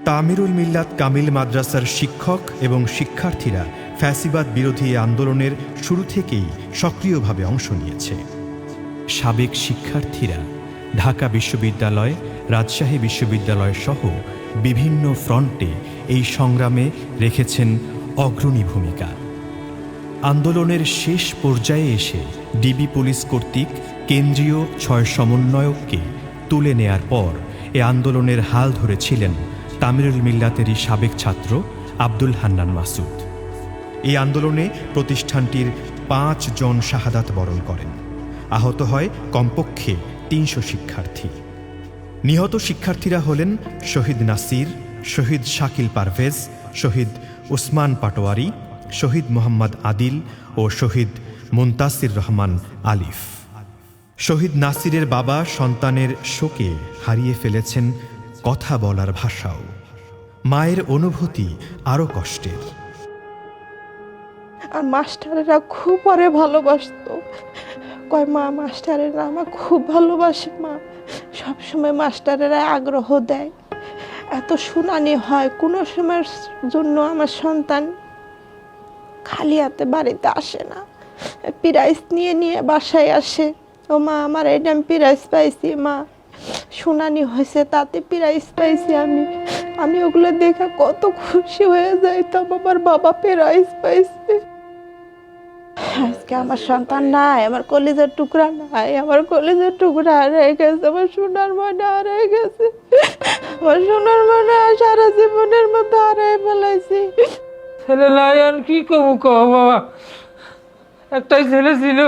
তামিরুল মিল্লাত কামিল মাদ্রাসার শিক্ষক এবং শিক্ষার্থীরা ফ্যাসিবাদ বিরোধী আন্দোলনের শুরু থেকেই সক্রিয়ভাবে অংশ নিয়েছে। সাবেক শিক্ষার্থীরা ঢাকা বিশ্ববিদ্যালয়, রাজশাহী বিশ্ববিদ্যালয় সহ বিভিন্ন ফ্রন্টে এই সংগ্রামে রেখেছেন অগ্রণী ভূমিকা। আন্দোলনের শেষ পর্যায়ে এসে ডিবি পুলিশ কর্তৃক কেন্দ্রীয় ৬ সমন্বয়ককে তুলে নেয়ার পর এ আন্দোলনের হাল ধরেছিলেন তামিরুল মিল্লাতেরই সাবেক ছাত্র আব্দুল হান্নান মাসুদ। এই আন্দোলনে প্রতিষ্ঠানটির ৫ জন শাহাদাত বরণ করেন। আহত হয় কমপক্ষে ৩০০ শিক্ষার্থী। নিহত শিক্ষার্থীরা হলেন শহীদ নাসির, শহীদ শাকিল পারভেজ, শহীদ উসমান পাটোয়ারি, শহীদ মোহাম্মদ আদিল ও শহীদ মুনতাসির রহমান আলিফ। শহীদ নাসিরের বাবা সন্তানের শোকে হারিয়ে ফেলেছেন কথা বলার ভাষাও। মায়ের অনুভূতি আরও কষ্টের। আর মাস্টারেরা খুব পরে ভালোবাসতো, কয় মা মাস্টারেরা আমার খুব ভালোবাসে, মা সবসময় মাস্টারেরা আগ্রহ দেয়, এত শুনানি হয়, কোনো সময়ের জন্য আমার সন্তান খালি হাতে বাড়িতে আসে না, প্রাইজ নিয়ে নিয়ে বাসায় আসে। ও মা আমার এটা আমি প্রাইজ পাইছি, মা শুনানি হয়েছে তাতে প্রাইজ পাইছি। আমি ওগুলো দেখে কত খুশি হয়ে যাইতাম, আমার বাবা প্রাইজ পাইছে। আজকে আমার সন্তান নাই, আমার কলিজার টুকরা নাই, আমার কলিজার টুকরা হারিয়ে গেছে, আমার সোনার ময়না হারিয়ে গেছে, আমার সোনার ময়না সারা জীবনের মতো হারিয়ে ফেলাইছি। ছেলে নাই আর কি কমু কও বাবা, একটাই ছেলে ছিল।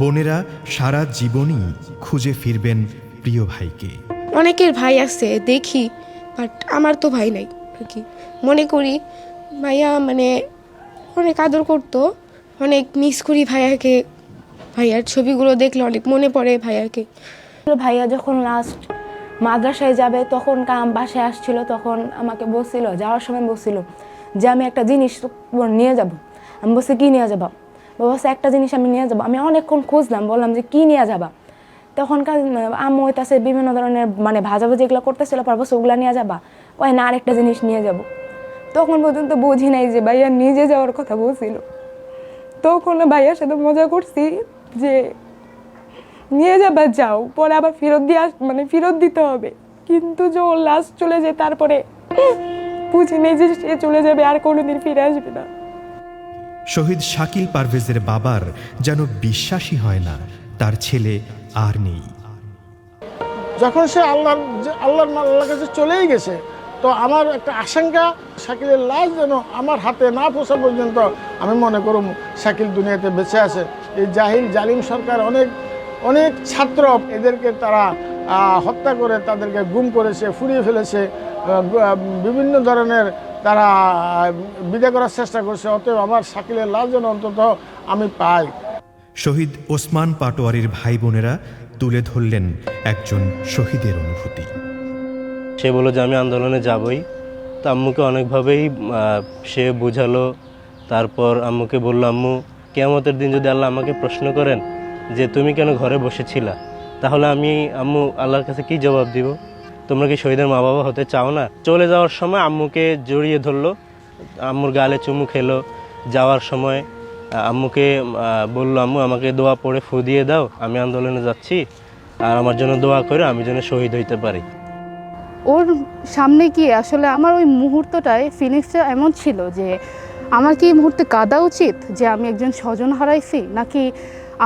বোনেরা সারা জীবনই খুঁজে ফিরবেন প্রিয় ভাইকে। অনেকের ভাই আছে দেখি, বাট আমার তো ভাই নাই আর কি। মনে করি ভাইয়া মানে অনেক আদর করতো, অনেক মিস করি ভাইয়াকে। ভাইয়ার ছবিগুলো দেখলে অনেক মনে পড়ে ভাইয়াকে। ভাইয়া যখন লাস্ট মাদ্রাসায় যাবে তখন বাসায় আসছিল, তখন আমাকে বলছিল, যাওয়ার সময় বলছিল যে আমি একটা জিনিস নিয়ে যাব। আমি বলছি কী নিয়ে যাবা? বাবা বলছে একটা জিনিস আমি নিয়ে যাবো। আমি অনেকক্ষণ খুঁজলাম, বললাম যে কী নিয়ে যাবা? তখনকার আম্মু হইতাছে বিভিন্ন ধরনের মানে ভাজাভাজি এগুলো করতেছিল, পর বলছে ওগুলো নিয়ে যাবা? ওই না, আরেকটা জিনিস নিয়ে যাব। তখন পর্যন্ত বুঝি নাই যে ভাইয়া নিজে যাওয়ার কথা বলছিল। তখন ভাইয়ার সাথে মজা করছি যে নিয়ে যাবা, যাও, পরে আবার ফেরত দিতে হবে। কিন্তু যে ও লাস্ট চলে যায় তারপরে বুঝি নেই যে সে চলে যাবে, আর কোনোদিন ফিরে আসবে না। শহীদ শাকিল পারভেজের বাবার যেন বিশ্বাসই হয় না তার ছেলে আর নেই। যখন সে আল্লাহর কাছে চলেই গেছে, তো আমার একটা আশঙ্কা, শাকিলের লাশ যেন আমার হাতে না পৌঁছা পর্যন্ত আমি মনে করব শাকিল দুনিয়াতে বেঁচে আছে। এই জাহিল জালিম সরকার অনেক ছাত্র এদেরকে তারা হত্যা করে, তাদেরকে গুম করেছে, ফুরিয়ে ফেলেছে, বিভিন্ন ধরনের তারা বিদায় করার চেষ্টা করছে। অতএব আমার শাকিলের লাশ যেন অন্তত আমি পাই। শহীদ ওসমান পাটোয়ারির ভাই বোনেরা তুলে ধরলেন একজন শহীদের অনুভূতি। সে বলল যে আমি আন্দোলনে যাবই। তো আম্মুকে অনেকভাবেই সে বুঝালো। তারপর আম্মুকে বলল, আম্মু কিয়ামতের দিন যদি আল্লাহ আমাকে প্রশ্ন করেন যে তুমি কেন ঘরে বসেছিলা, তাহলে আমি আম্মু আল্লাহর কাছে কি জবাব দিব? তোমরা কি শহীদের মা বাবা হতে চাও না? চলে যাওয়ার সময় আম্মুকে জড়িয়ে ধরলো, আম্মুর গালে চুমু খেলো। যাওয়ার সময় আম্মুকে বললো, আম্মু আমাকে দোয়া পড়ে ফু দিয়ে দাও, আমি আন্দোলনে যাচ্ছি, আর আমার জন্য দোয়া করে আমি যেন শহীদ হইতে পারি। ওর সামনে গিয়ে আসলে আমার ওই মুহূর্তটায় ফিলিংসটা এমন ছিল যে আমার কি এই মুহূর্তে কাঁদা উচিত যে আমি একজন স্বজন হারাইছি, নাকি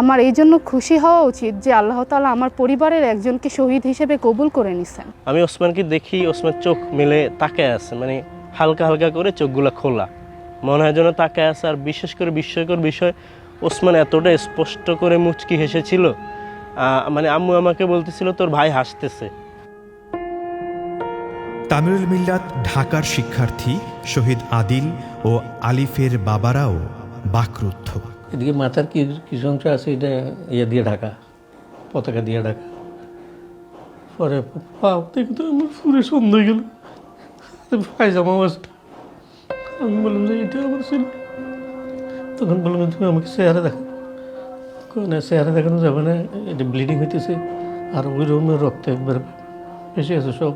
আমার এই জন্য খুশি হওয়া উচিত যে আল্লাহ তাআলা আমার পরিবারের একজনকে শহীদ হিসেবে কবুল করে নিছেন। আমি ওসমানকে দেখি, ওসমান চোখ মেলে তাকায় আছে, মানে হালকা হালকা করে চোখগুলো খোলা, মনে হয় যেন তাকায় আছে। আর বিশেষ করে বিস্ময়কর বিষয়, ওসমান এতটা স্পষ্ট করে মুচকি হেসেছিল, মানে আম্মু আমাকে বলতেছিল তোর ভাই হাসতেছে। তামিরুল মিল্লাত ঢাকার শিক্ষার্থী শহীদ আদিল ও আলিফের বাবারাও বাকরুদ্ধ। এদিকে মাথার কিছু অংশ আছে, এটা ইয়ে দিয়ে ঢাকা, পতাকা দিয়ে ঢাকা। পরে দেখতে আমার পুরো সন্ধ্যা গেল, পায়জামা আছে। আমি বললাম যে এটা আমার ছিল। তখন বললাম তুমি আমাকে চেহারা দেখো। না, চেহারা দেখানো যাবে না, এটা ব্লিডিং হইতেছে, আর ওই রকমের রক্ত একবার বেশি আছে সব।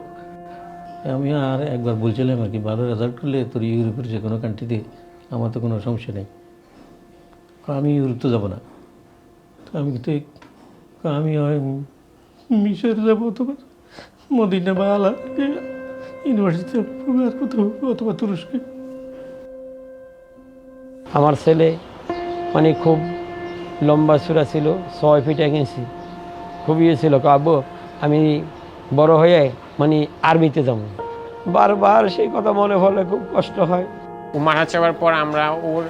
আমি আর একবার বলছিলাম আর কি, ভালো রেজাল্ট করলে তোর ইউরোপের যে কোনো কান্ট্রিতে আমার তো কোনো সমস্যা নেই, আমি ইউরোপ তো যাবো না। তো আমি তো আমি হয় মিশর যাবো, অথবা মদিনা বা আলা ইউনিভার্সিটি আর কোথাও, অথবা তুরস্কে। আমার ছেলে মানে খুব লম্বা চূড়া ছিল, 6 ফিট 1 ইঞ্চি, খুব ইয়ে ছিল। আব্বু আমি বড় হয়ে মানে আর্মিতে যাবো, বারবার সেই কথা মনে পড়লে খুব কষ্ট হয়। ও মারা যাওয়ার পর আমরা ওর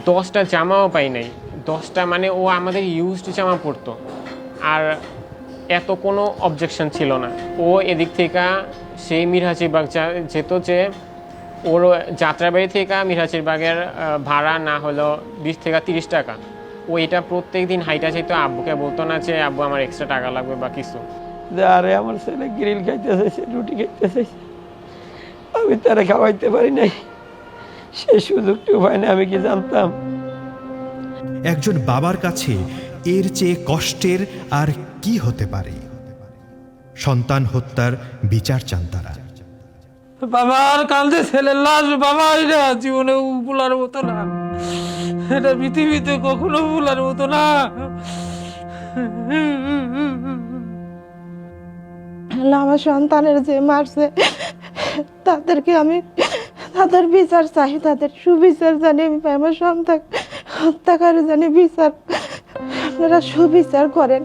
10টা জামাও পাই নাই। 10টা মানে ও আমাদের ইউজড জামা পরতো, আর এত কোনো অবজেকশন ছিল না। ও এদিক থেকে সেই মিরহাজিরবাগ যেত, যে ওর যাত্রাবাড়ি থেকে মিরহাজিরবাগের ভাড়া না হলো 20 থেকে 30 টাকা। ও এটা প্রত্যেক দিন হাইটা চাইতো, আব্বুকে বলতো না যে আব্বু আমার এক্সট্রা টাকা লাগবে বা কিছু। যে আরে আমার ছেলে গ্রিল খাইতে চাইছে, রুটি খাইতে চাইছে, আমি তারা খাওয়াইতে পারি নাই, সে সুযোগটুকু হয় না। আমি কি জানতাম? একজন বাবার কাছে এর চেয়ে কষ্টের আর কি হতে পারে? সন্তান হত্যার বিচার চান তারা। বাবার কান্দে ছেলের লাশ, বাবা এটা জীবনে ভুলার মতো না, এটা পৃথিবীতে কখনো ভুলার মতো না। আমার সন্তানের যে মারছে তাদেরকে আমি তাদের বিচার চাই, তাদের সুবিচার জানি আমি পাই। আমার সন্তান হত্যাকারী জানি বিচার, আপনারা সুবিচার করেন।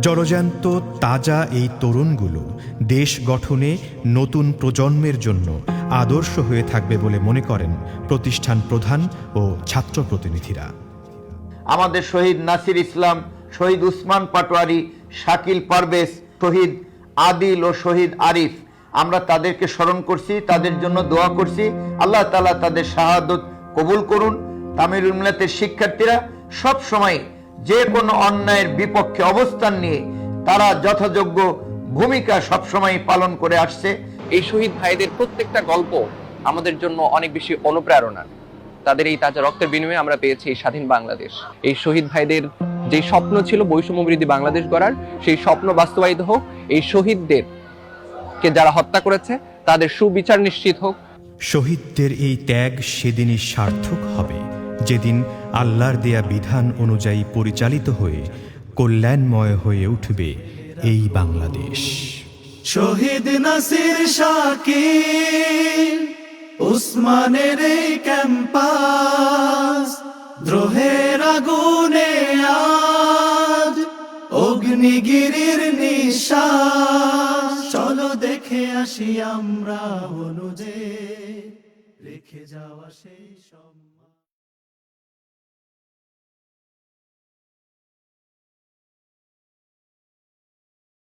জলজান্ত তাজা এই তরুণগুলো দেশ গঠনে নতুন প্রজন্মের জন্য আদর্শ হয়ে থাকবে বলে মনে করেন প্রতিষ্ঠান প্রধান ও ছাত্র প্রতিনিধিরা। আমাদের শহীদ নাসির ইসলাম, শহীদ উসমান পাটোয়ারি, শাকিল পারভেজ, শহীদ আদিল ও শহীদ আরিফ, আমরা তাদেরকে স্মরণ করছি, তাদের জন্য দোয়া করছি। আল্লাহ তাআলা তাদের শাহাদত কবুল করুন। তামিলুল মিল্লাতের শিক্ষার্থীরা সব সময় যে কোনো অন্যায়ের বিপক্ষে অবস্থান নিয়ে তারা যথাযোগ্য ভূমিকা সবসময় পালন করে আসছে। এই শহীদ ভাইদের প্রত্যেকটা গল্প আমাদের জন্য অনেক বেশি অনুপ্রেরণা। তাদের এই তাজা রক্তের বিনিময়ে আমরা পেয়েছি এই স্বাধীন বাংলাদেশ। এই শহীদ ভাইদের যে স্বপ্ন ছিল বৈষম্যবিরোধী বাংলাদেশ গড়ার, সেই স্বপ্ন বাস্তবায়িত হোক। এই শহীদদেরকে যারা হত্যা করেছে তাদের সুবিচার নিশ্চিত হোক। শহীদদের এই ত্যাগ সেদিনই সার্থক হবে যেদিন আল্লাহর দেয়া বিধান অনুযায়ী পরিচালিত হয়ে কল্যাণময় হয়ে উঠবে এই বাংলাদেশ। শহীদ নাসির, শাকিল, উসমানের এই ক্যাম্পাস, দ্রোহের আগুনে আজ অগ্নিগিরির নিঃশ্বাস। চলো দেখে আসি আমরা অনুজে রেখে যাওয়া সেই সব।